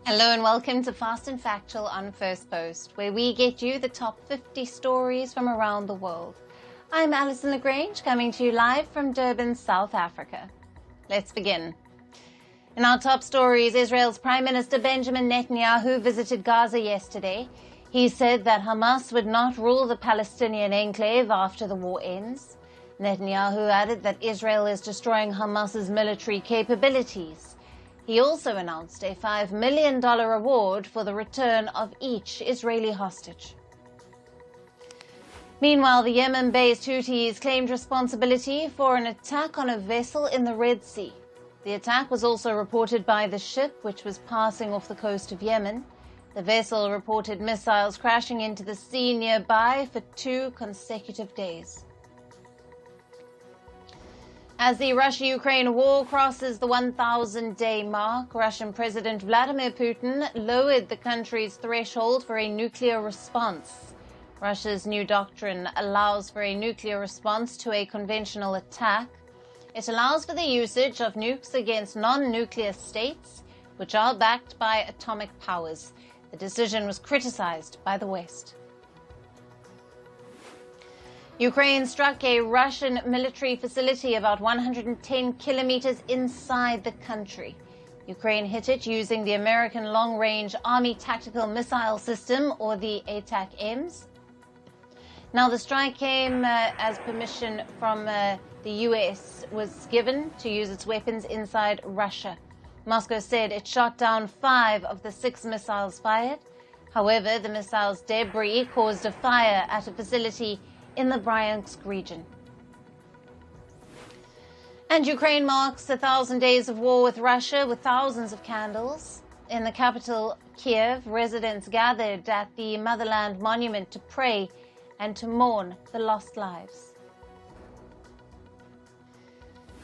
Hello and welcome to Fast and Factual on Firstpost, where we get you the top 50 stories from around the world. I'm Alison Lagrange, coming to you live from Durban, South Africa. Let's begin. In our top stories, Israel's Prime Minister Benjamin Netanyahu visited Gaza yesterday. He said that Hamas would not rule the Palestinian enclave after the war ends. Netanyahu added that Israel is destroying Hamas's military capabilities. He also announced a $5 million reward for the return of each Israeli hostage. Meanwhile, the Yemen-based Houthis claimed responsibility for an attack on a vessel in the Red Sea. The attack was also reported by the ship, which was passing off the coast of Yemen. The vessel reported missiles crashing into the sea nearby for 2 consecutive days. As the Russia-Ukraine war crosses the 1,000-day mark, Russian President Vladimir Putin lowered the country's threshold for a nuclear response. Russia's new doctrine allows for a nuclear response to a conventional attack. It allows for the usage of nukes against non-nuclear states, which are backed by atomic powers. The decision was criticized by the West. Ukraine struck a Russian military facility about 110 kilometers inside the country. Ukraine hit it using the American Long-Range Army Tactical Missile System, or the ATACMS. Now, the strike came as permission from the U.S. was given to use its weapons inside Russia. Moscow said it shot down 5 of the 6 missiles fired. However, the missile's debris caused a fire at a facility in the Bryansk region. And Ukraine marks 1,000 days of war with Russia with thousands of candles. In the capital, Kiev, residents gathered at the Motherland Monument to pray and to mourn the lost lives.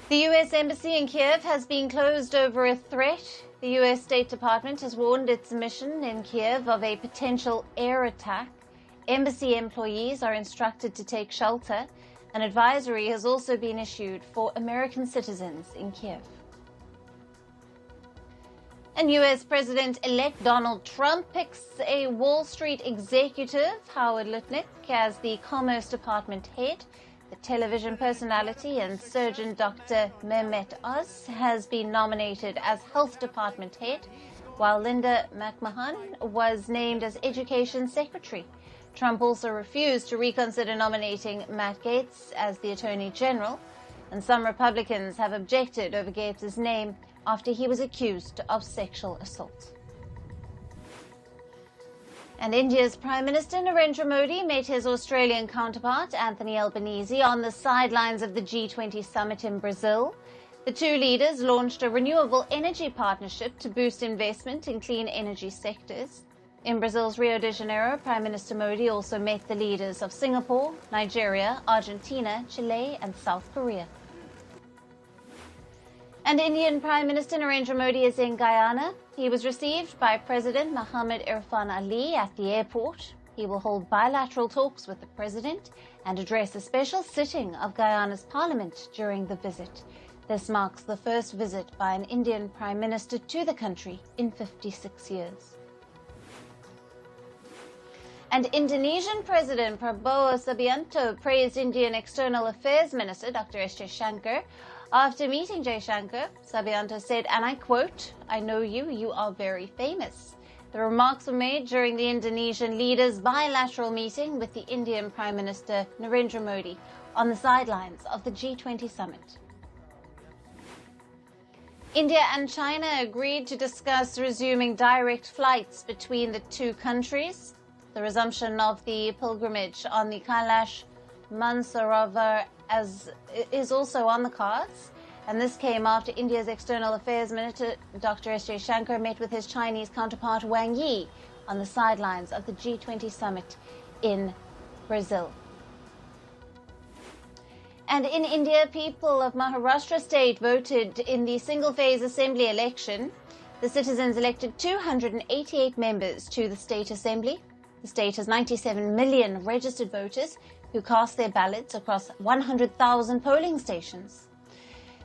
The U.S. Embassy in Kiev has been closed over a threat. The U.S. State Department has warned its mission in Kiev of a potential air attack. Embassy employees are instructed to take shelter. An advisory has also been issued for American citizens in Kiev. And U.S. President-elect Donald Trump picks a Wall Street executive, Howard Lutnick, as the Commerce Department head. The television personality and surgeon Dr. Mehmet Oz has been nominated as Health Department head, while Linda McMahon was named as Education Secretary. Trump also refused to reconsider nominating Matt Gaetz as the Attorney General, and some Republicans have objected over Gaetz' name after he was accused of sexual assault. And India's Prime Minister Narendra Modi met his Australian counterpart, Anthony Albanese, on the sidelines of the G20 Summit in Brazil. The two leaders launched a renewable energy partnership to boost investment in clean energy sectors. In Brazil's Rio de Janeiro, Prime Minister Modi also met the leaders of Singapore, Nigeria, Argentina, Chile, and South Korea. And Indian Prime Minister Narendra Modi is in Guyana. He was received by President Mohamed Irfaan Ali at the airport. He will hold bilateral talks with the president and address a special sitting of Guyana's parliament during the visit. This marks the first visit by an Indian Prime Minister to the country in 56 years. And Indonesian President Prabowo Subianto praised Indian External Affairs Minister Dr. S. Jaishankar. After meeting Jaishankar, Subianto said, and I quote, "I know you, you are very famous." The remarks were made during the Indonesian leaders' bilateral meeting with the Indian Prime Minister Narendra Modi on the sidelines of the G20 Summit. India and China agreed to discuss resuming direct flights between the two countries. The resumption of the pilgrimage on the Kailash Mansarovar is also on the cards, and this came after India's External Affairs Minister Dr. S. Jaishankar met with his Chinese counterpart Wang Yi on the sidelines of the G20 Summit in Brazil. And in India, people of Maharashtra state voted in the single-phase assembly election. The citizens elected 288 members to the state assembly. The state has 97 million registered voters who cast their ballots across 100,000 polling stations.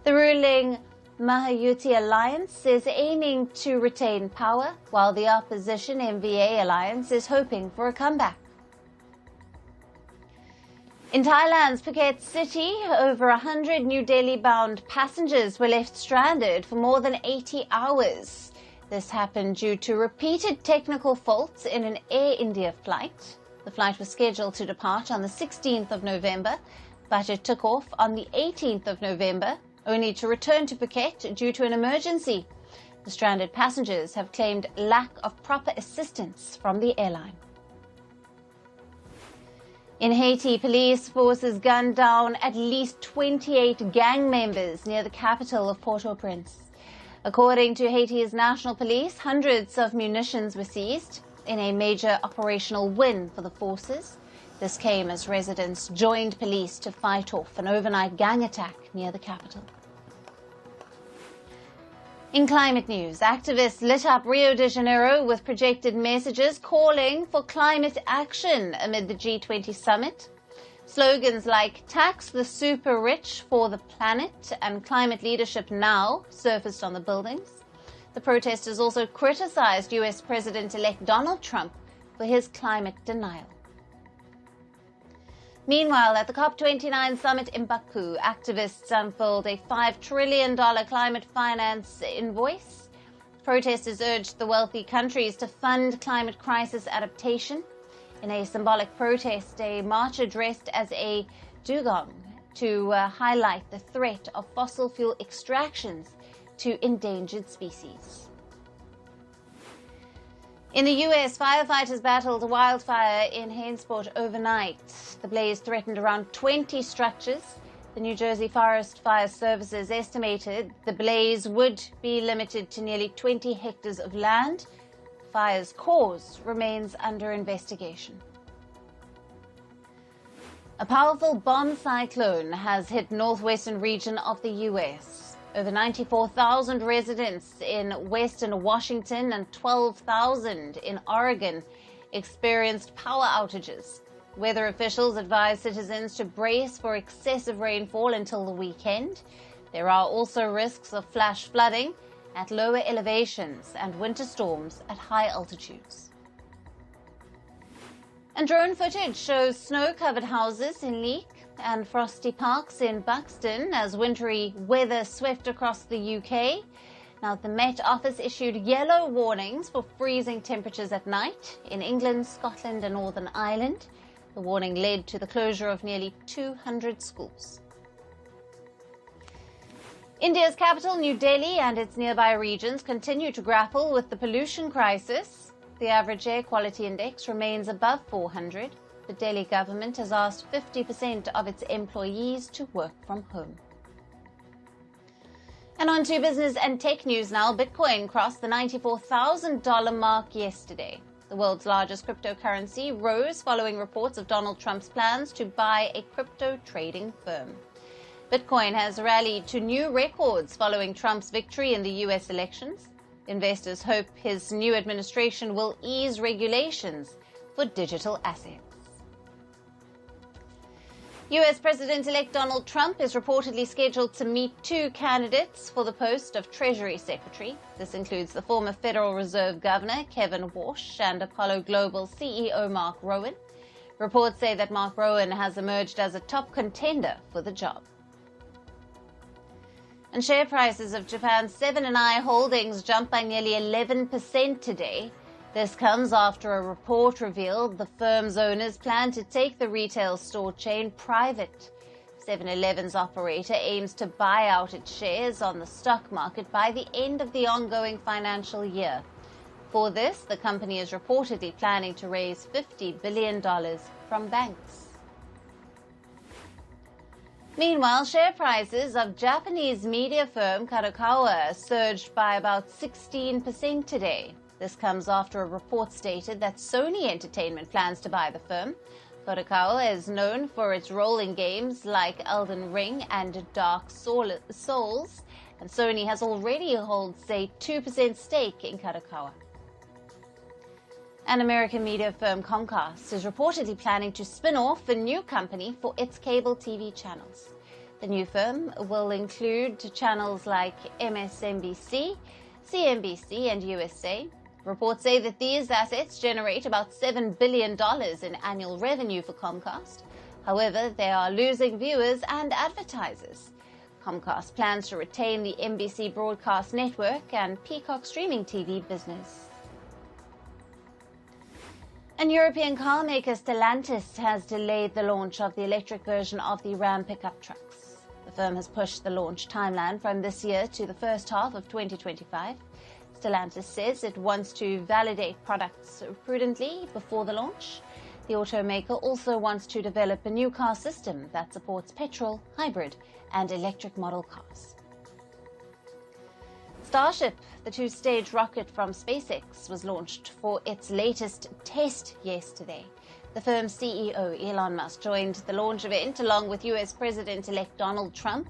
The ruling Mahayuti Alliance is aiming to retain power, while the opposition MVA Alliance is hoping for a comeback. In Thailand's Phuket city, over 100 New Delhi-bound passengers were left stranded for more than 80 hours. This happened due to repeated technical faults in an Air India flight. The flight was scheduled to depart on the 16th of November, but it took off on the 18th of November, only to return to Phuket due to an emergency. The stranded passengers have claimed lack of proper assistance from the airline. In Haiti, police forces gunned down at least 28 gang members near the capital of Port-au-Prince. According to Haiti's national police, hundreds of munitions were seized in a major operational win for the forces. This came as residents joined police to fight off an overnight gang attack near the capital. In climate news, activists lit up Rio de Janeiro with projected messages calling for climate action amid the G20 Summit. Slogans like "Tax the super rich for the planet" and "Climate leadership now" surfaced on the buildings. The protesters also criticized U.S. President-elect Donald Trump for his climate denial. Meanwhile, at the COP29 summit in Baku, activists unfurled a $5 trillion climate finance invoice. Protesters urged the wealthy countries to fund climate crisis adaptation. In a symbolic protest, a marcher dressed as a dugong to highlight the threat of fossil fuel extractions to endangered species. In the U.S., firefighters battled a wildfire in Hainesport overnight. The blaze threatened around 20 structures. The New Jersey Forest Fire Services estimated the blaze would be limited to nearly 20 hectares of land. The fire's cause remains under investigation. A powerful bomb cyclone has hit northwestern region of the U.S. Over 94,000 residents in western Washington and 12,000 in Oregon experienced power outages. Weather officials advise citizens to brace for excessive rainfall until the weekend. There are also risks of flash flooding at lower elevations and winter storms at high altitudes. And drone footage shows snow-covered houses in Leek and frosty parks in Buxton as wintry weather swept across the UK. Now, the Met Office issued yellow warnings for freezing temperatures at night in England, Scotland and Northern Ireland. The warning led to the closure of nearly 200 schools. India's capital, New Delhi, and its nearby regions continue to grapple with the pollution crisis. The average air quality index remains above 400. The Delhi government has asked 50% of its employees to work from home. And on to business and tech news now. Bitcoin crossed the $94,000 mark yesterday. The world's largest cryptocurrency rose following reports of Donald Trump's plans to buy a crypto trading firm. Bitcoin has rallied to new records following Trump's victory in the U.S. elections. Investors hope his new administration will ease regulations for digital assets. U.S. President-elect Donald Trump is reportedly scheduled to meet two candidates for the post of Treasury Secretary. This includes the former Federal Reserve Governor Kevin Warsh and Apollo Global CEO Mark Rowan. Reports say that Mark Rowan has emerged as a top contender for the job. And share prices of Japan's Seven & i Holdings jumped by nearly 11% today. This comes after a report revealed the firm's owners plan to take the retail store chain private. 7-Eleven's operator aims to buy out its shares on the stock market by the end of the ongoing financial year. For this, the company is reportedly planning to raise $50 billion from banks. Meanwhile, share prices of Japanese media firm Kadokawa surged by about 16% today. This comes after a report stated that Sony Entertainment plans to buy the firm. Kadokawa is known for its role-in games like Elden Ring and Dark Souls, and Sony has already holds a 2% stake in Kadokawa. An American media firm, Comcast, is reportedly planning to spin off a new company for its cable TV channels. The new firm will include channels like MSNBC, CNBC, and USA. Reports say that these assets generate about $7 billion in annual revenue for Comcast. However, they are losing viewers and advertisers. Comcast plans to retain the NBC broadcast network and Peacock streaming TV business. And European car maker Stellantis has delayed the launch of the electric version of the Ram pickup trucks. The firm has pushed the launch timeline from this year to the first half of 2025. Stellantis says it wants to validate products prudently before the launch. The automaker also wants to develop a new car system that supports petrol, hybrid, and electric model cars. Starship, the two-stage rocket from SpaceX, was launched for its latest test yesterday. The firm's CEO, Elon Musk, joined the launch event along with US President-elect Donald Trump.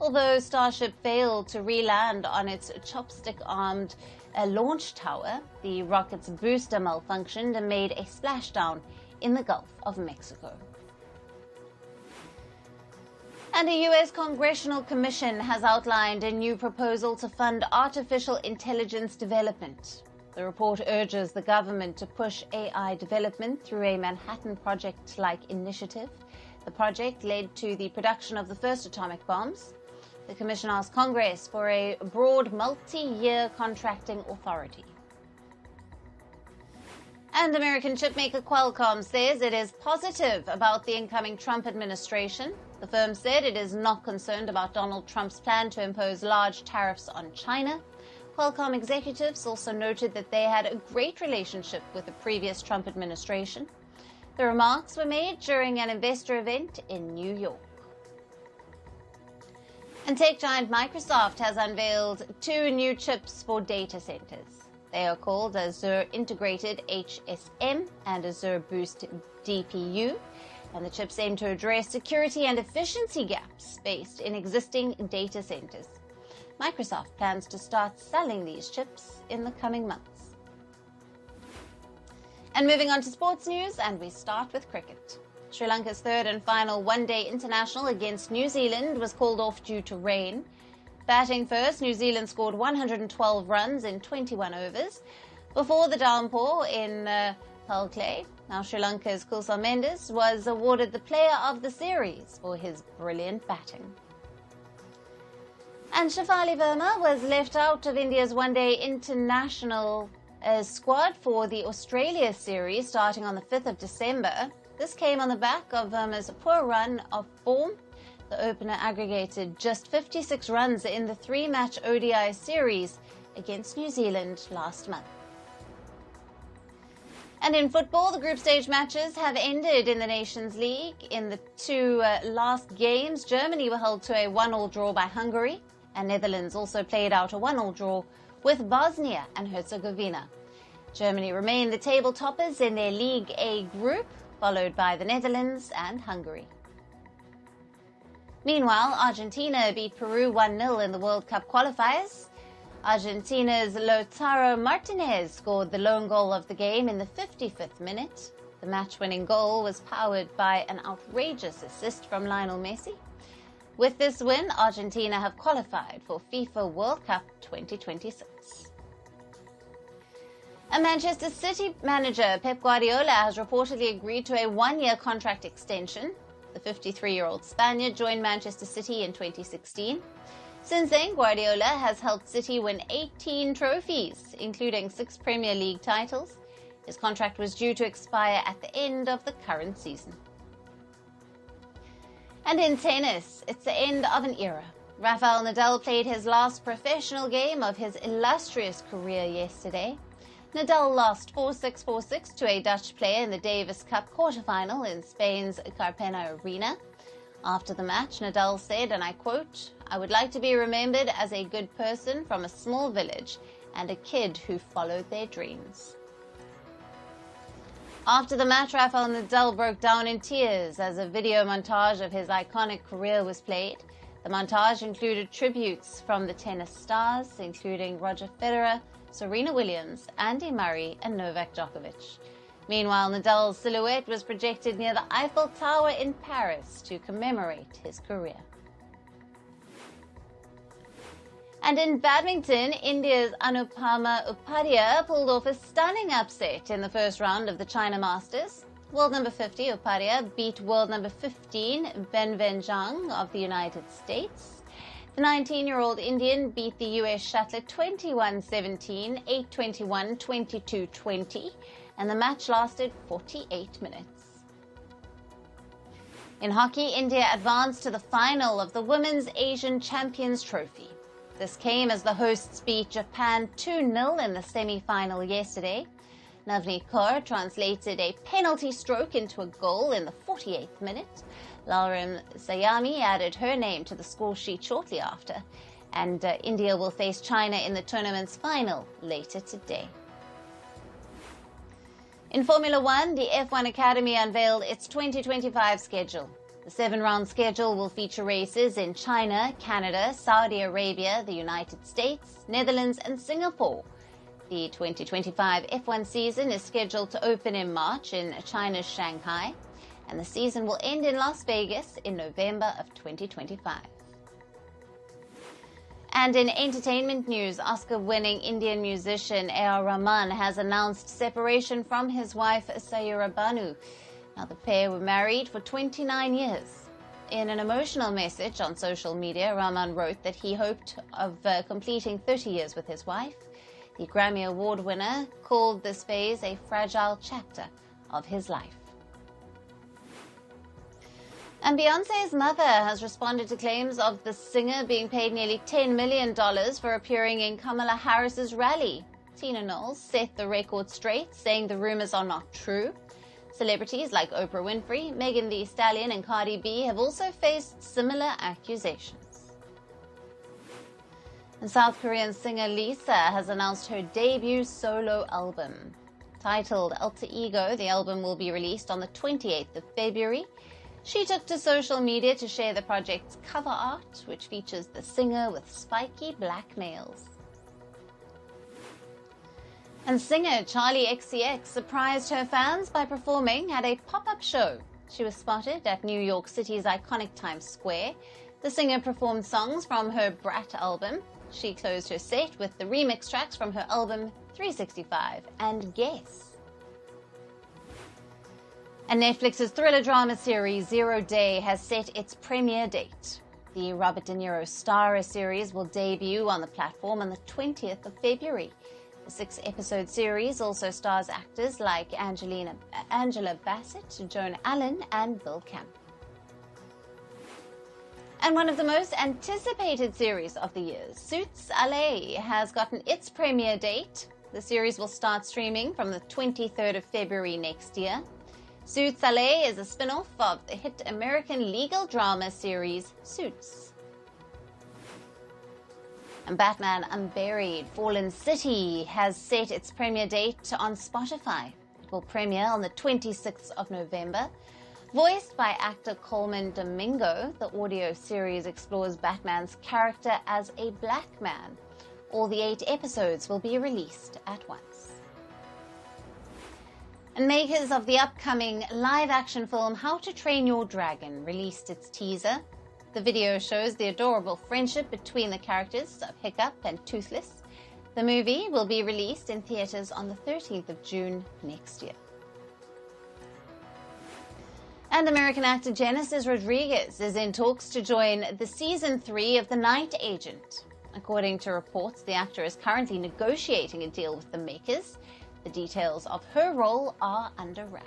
Although Starship failed to re-land on its chopstick-armed launch tower, the rocket's booster malfunctioned and made a splashdown in the Gulf of Mexico. And a US Congressional Commission has outlined a new proposal to fund artificial intelligence development. The report urges the government to push AI development through a Manhattan Project-like initiative. The project led to the production of the first atomic bombs. The commission asked Congress for a broad multi-year contracting authority. And American chipmaker Qualcomm says it is positive about the incoming Trump administration. The firm said it is not concerned about Donald Trump's plan to impose large tariffs on China. Qualcomm executives also noted that they had a great relationship with the previous Trump administration. The remarks were made during an investor event in New York. And tech giant Microsoft has unveiled two new chips for data centers. They are called Azure Integrated HSM and Azure Boost DPU, and the chips aim to address security and efficiency gaps faced in existing data centers. Microsoft plans to start selling these chips in the coming months. And moving on to sports news, and we start with cricket. Sri Lanka's third and final one-day international against New Zealand was called off due to rain. Batting first, New Zealand scored 112 runs in 21 overs before the downpour in Enclave. Now, Sri Lanka's Kulsal Mendes was awarded the Player of the Series for his brilliant batting. And Shafali Verma was left out of India's one-day international squad for the Australia series starting on the 5th of December. This came on the back of Verma's poor run of form. The opener aggregated just 56 runs in the three-match ODI series against New Zealand last month. And in football, the group stage matches have ended in the Nations League. In the two last games, Germany were held to a 1-1 draw by Hungary, and Netherlands also played out a 1-1 draw with Bosnia and Herzegovina. Germany remain the table toppers in their League A group, followed by the Netherlands and Hungary. Meanwhile, Argentina beat Peru 1-0 in the World Cup qualifiers. Argentina's Lautaro Martinez scored the lone goal of the game in the 55th minute. The match-winning goal was powered by an outrageous assist from Lionel Messi. With this win, Argentina have qualified for FIFA World Cup 2026. And Manchester City manager Pep Guardiola has reportedly agreed to a one-year contract extension. The 53-year-old Spaniard joined Manchester City in 2016. Since then, Guardiola has helped City win 18 trophies, including 6 Premier League titles. His contract was due to expire at the end of the current season. And in tennis, it's the end of an era. Rafael Nadal played his last professional game of his illustrious career yesterday. Nadal lost 4-6, 4-6 to a Dutch player in the Davis Cup quarterfinal in Spain's Carpena Arena. After the match, Nadal said, and I quote, "I would like to be remembered as a good person from a small village and a kid who followed their dreams." After the match, Rafael Nadal broke down in tears as a video montage of his iconic career was played. The montage included tributes from the tennis stars, including Roger Federer, Serena Williams, Andy Murray, and Novak Djokovic. Meanwhile, Nadal's silhouette was projected near the Eiffel Tower in Paris to commemorate his career. And in badminton, India's Anupama Upadhyay pulled off a stunning upset in the first round of the China Masters. World number 50 Upadhyay beat world number 15 Benvenjang of the United States. The 19-year-old Indian beat the US shuttler 21-17, 8-21, 22-20, and the match lasted 48 minutes. In hockey, India advanced to the final of the Women's Asian Champions Trophy. This came as the hosts beat Japan 2-0 in the semi-final yesterday. Navneet Kaur translated a penalty stroke into a goal in the 48th minute. Lalrim Sayami added her name to the score sheet shortly after. And India will face China in the tournament's final later today. In Formula One, the F1 Academy unveiled its 2025 schedule. The 7-round schedule will feature races in China, Canada, Saudi Arabia, the United States, Netherlands, and Singapore. The 2025 F1 season is scheduled to open in March in China's Shanghai, and the season will end in Las Vegas in November of 2025. And in entertainment news, Oscar-winning Indian musician A.R. Rahman has announced separation from his wife Sayura Banu. Now, the pair were married for 29 years. In an emotional message on social media, Rahman wrote that he hoped of completing 30 years with his wife. The Grammy Award winner called this phase a fragile chapter of his life. And Beyoncé's mother has responded to claims of the singer being paid nearly $10 million for appearing in Kamala Harris's rally. Tina Knowles set the record straight, saying the rumors are not true. Celebrities like Oprah Winfrey, Megan Thee Stallion, and Cardi B have also faced similar accusations. And South Korean singer Lisa has announced her debut solo album. Titled Alter Ego, the album will be released on the 28th of February. She took to social media to share the project's cover art, which features the singer with spiky black nails. And singer Charli XCX surprised her fans by performing at a pop-up show. She was spotted at New York City's iconic Times Square. The singer performed songs from her Brat album. She closed her set with the remix tracks from her album 365 and Guess. And Netflix's thriller drama series Zero Day has set its premiere date. The Robert De Niro starrer series will debut on the platform on the 20th of February. The 6-episode series also stars actors like Angela Bassett, Joan Allen, and Bill Camp. And one of the most anticipated series of the year, Suits LA, has gotten its premiere date. The series will start streaming from the 23rd of February next year. Suits LA is a spin-off of the hit American legal drama series Suits. And Batman Unburied: Fallen City has set its premiere date on Spotify. It will premiere on the 26th of November. Voiced by actor Coleman Domingo, the audio series explores Batman's character as a black man. All the 8 episodes will be released at once. And makers of the upcoming live-action film How to Train Your Dragon released its teaser. The video shows the adorable friendship between the characters of Hiccup and Toothless. The movie will be released in theaters on the 13th of June next year. And American actor Genesis Rodriguez is in talks to join the season 3 of The Night Agent. According to reports, the actor is currently negotiating a deal with the makers. The details of her role are under wraps.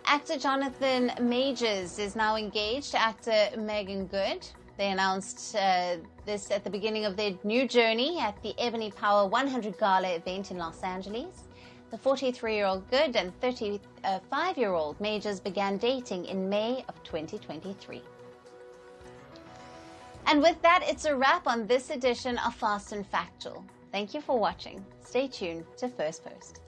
Actor Jonathan Majors is now engaged to actor Megan Good. They announced this at the beginning of their new journey at the Ebony Power 100 Gala event in Los Angeles. The 43-year-old Good and 35-year-old Majors began dating in May of 2023. And with that, it's a wrap on this edition of Fast and Factual. Thank you for watching. Stay tuned to Firstpost.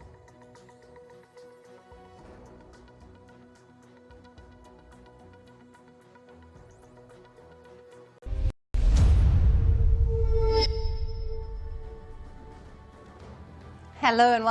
Hello and welcome.